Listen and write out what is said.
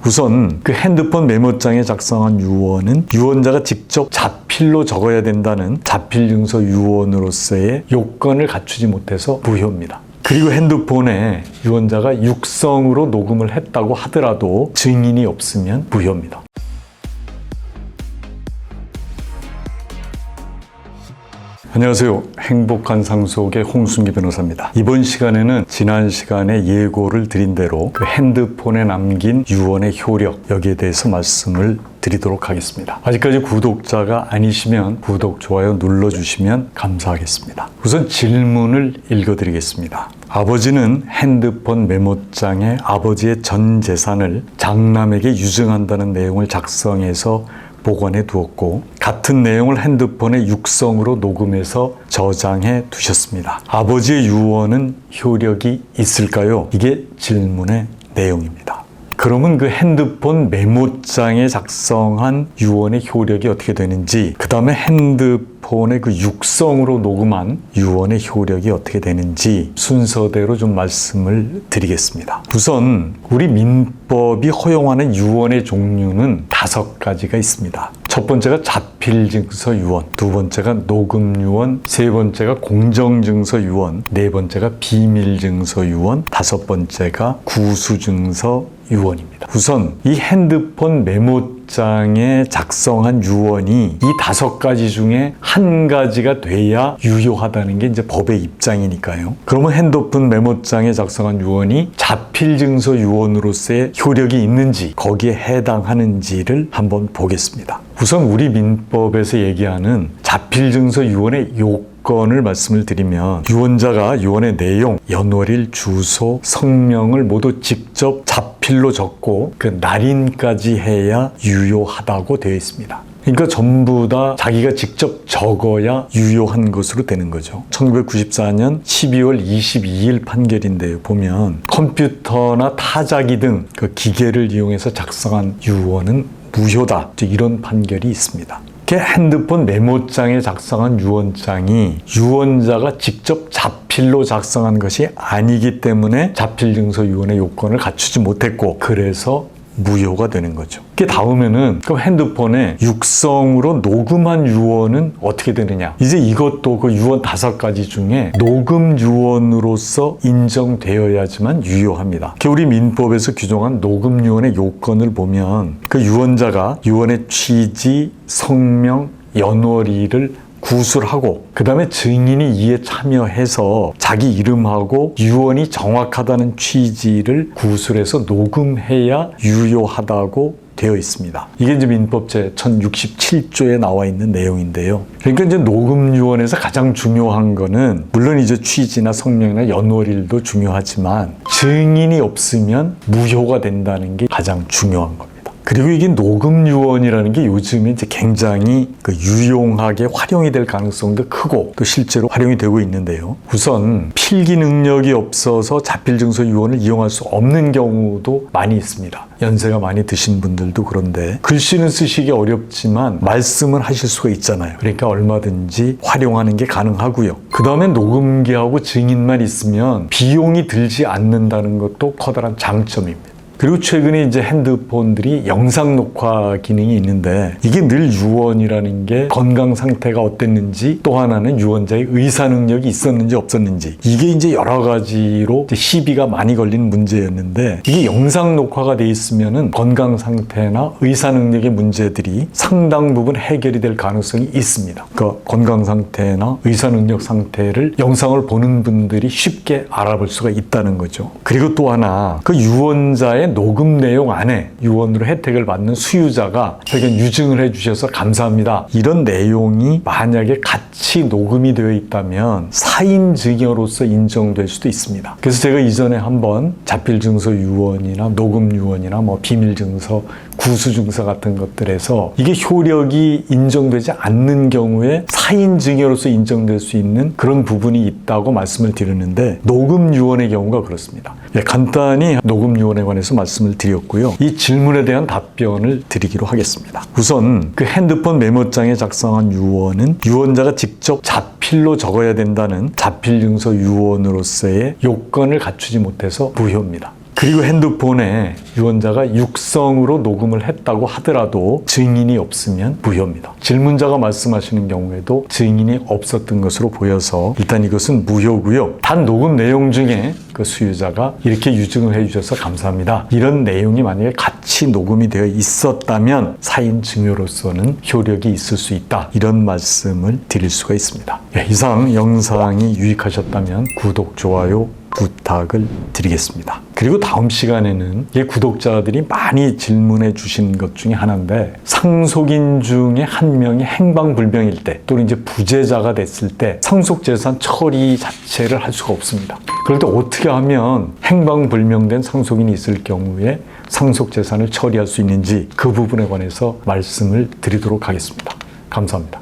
우선 그 핸드폰 메모장에 작성한 유언은 유언자가 직접 자필로 적어야 된다는 자필증서 유언으로서의 요건을 갖추지 못해서 무효입니다. 그리고 핸드폰에 유언자가 육성으로 녹음을 했다고 하더라도 증인이 없으면 무효입니다. 안녕하세요. 행복한 상속의 홍순기 변호사입니다. 이번 시간에는 지난 시간에 예고를 드린 대로 그 핸드폰에 남긴 유언의 효력, 여기에 대해서 말씀을 드리도록 하겠습니다. 아직까지 구독자가 아니시면 구독, 좋아요 눌러주시면 감사하겠습니다. 우선 질문을 읽어드리겠습니다. 아버지는 핸드폰 메모장에 아버지의 전 재산을 장남에게 유증한다는 내용을 작성해서 보관해 두었고, 같은 내용을 핸드폰에 육성으로 녹음해서 저장해 두셨습니다. 아버지의 유언은 효력이 있을까요? 이게 질문의 내용입니다. 그러면 그 핸드폰 메모장에 작성한 유언의 효력이 어떻게 되는지, 그 다음에 핸드폰의 그 육성으로 녹음한 유언의 효력이 어떻게 되는지 순서대로 좀 말씀을 드리겠습니다. 우선 우리 민법이 허용하는 유언의 종류는 5가지가 있습니다. 첫 번째가 자필증서 유언, 두 번째가 녹음유언, 세 번째가 공정증서 유언, 네 번째가 비밀증서 유언, 다섯 번째가 구수증서 유언입니다. 우선 이 핸드폰 메모장에 작성한 유언이 이 5가지 중에 한 가지가 돼야 유효하다는 게 이제 법의 입장이니까요. 그러면 핸드폰 메모장에 작성한 유언이 자필증서 유언으로서의 효력이 있는지, 거기에 해당하는지를 한번 보겠습니다. 우선 우리 민법에서 얘기하는 자필증서 유언의 요건을 말씀을 드리면, 유언자가 유언의 내용, 연월일, 주소, 성명을 모두 직접 자필로 적고 그 날인까지 해야 유효하다고 되어 있습니다. 그러니까 전부 다 자기가 직접 적어야 유효한 것으로 되는 거죠. 1994년 12월 22일 판결인데요. 보면 컴퓨터나 타자기 등 그 기계를 이용해서 작성한 유언은 무효다, 이런 판결이 있습니다. 핸드폰 메모장에 작성한 유언장이 유언자가 직접 자필로 작성한 것이 아니기 때문에 자필증서 유언의 요건을 갖추지 못했고, 그래서 무효가 되는 거죠. 그 다음에는 그럼 핸드폰에 육성으로 녹음한 유언은 어떻게 되느냐? 이제 이것도 그 유언 5가지 중에 녹음 유언으로서 인정되어야지만 유효합니다. 우리 민법에서 규정한 녹음 유언의 요건을 보면 그 유언자가 유언의 취지, 성명, 연월일을 구술하고, 그 다음에 증인이 이에 참여해서 자기 이름하고 유언이 정확하다는 취지를 구술해서 녹음해야 유효하다고 되어 있습니다. 이게 이제 민법 제 1067조에 나와 있는 내용인데요. 그러니까 이제 녹음 유언에서 가장 중요한 거는, 물론 이제 취지나 성명이나 연월일도 중요하지만 증인이 없으면 무효가 된다는 게 가장 중요한 겁니다. 그리고 이게 녹음 유언이라는 게 요즘에 이제 굉장히 유용하게 활용이 될 가능성도 크고 또 실제로 활용이 되고 있는데요. 우선 필기 능력이 없어서 자필증서 유언을 이용할 수 없는 경우도 많이 있습니다. 연세가 많이 드신 분들도 그런데 글씨는 쓰시기 어렵지만 말씀은 하실 수가 있잖아요. 그러니까 얼마든지 활용하는 게 가능하고요. 그 다음에 녹음기하고 증인만 있으면 비용이 들지 않는다는 것도 커다란 장점입니다. 그리고 최근에 이제 핸드폰들이 영상 녹화 기능이 있는데, 이게 늘 유언이라는 게 건강 상태가 어땠는지, 또 하나는 유언자의 의사 능력이 있었는지 없었는지, 이게 이제 여러 가지로 이제 시비가 많이 걸리는 문제였는데, 이게 영상 녹화가 돼 있으면은 건강 상태나 의사 능력의 문제들이 상당 부분 해결이 될 가능성이 있습니다. 그러니까 건강 상태나 의사 능력 상태를 영상을 보는 분들이 쉽게 알아볼 수가 있다는 거죠. 그리고 또 하나, 그 유언자의 녹음 내용 안에 유언으로 혜택을 받는 수유자가 회견 유증을 해주셔서 감사합니다, 이런 내용이 만약에 같이 녹음이 되어 있다면 사인 증여로서 인정될 수도 있습니다. 그래서 제가 이전에 한번 자필증서 유언이나 녹음 유언이나 비밀증서, 구수증서 같은 것들에서 이게 효력이 인정되지 않는 경우에 사인 증여로서 인정될 수 있는 그런 부분이 있다고 말씀을 드렸는데, 녹음 유언의 경우가 그렇습니다. 간단히 녹음 유언에 관해서 말씀을 드렸고요. 이 질문에 대한 답변을 드리기로 하겠습니다. 우선 그 핸드폰 메모장에 작성한 유언은 유언자가 직접 자필로 적어야 된다는 자필증서 유언으로서의 요건을 갖추지 못해서 무효입니다. 그리고 핸드폰에 유언자가 육성으로 녹음을 했다고 하더라도 증인이 없으면 무효입니다. 질문자가 말씀하시는 경우에도 증인이 없었던 것으로 보여서 일단 이것은 무효고요. 단 녹음 내용 중에 그 수유자가 이렇게 유증을 해주셔서 감사합니다, 이런 내용이 만약에 같이 녹음이 되어 있었다면 사인 증여로서는 효력이 있을 수 있다, 이런 말씀을 드릴 수가 있습니다. 이상 영상이 유익하셨다면 구독, 좋아요 부탁을 드리겠습니다. 그리고 다음 시간에는 이 구독자들이 많이 질문해 주신 것 중에 하나인데, 상속인 중에 한 명이 행방불명일 때 또는 이제 부재자가 됐을 때 상속재산 처리 자체를 할 수가 없습니다. 그럴 때 어떻게 하면 행방불명된 상속인이 있을 경우에 상속재산을 처리할 수 있는지 그 부분에 관해서 말씀을 드리도록 하겠습니다. 감사합니다.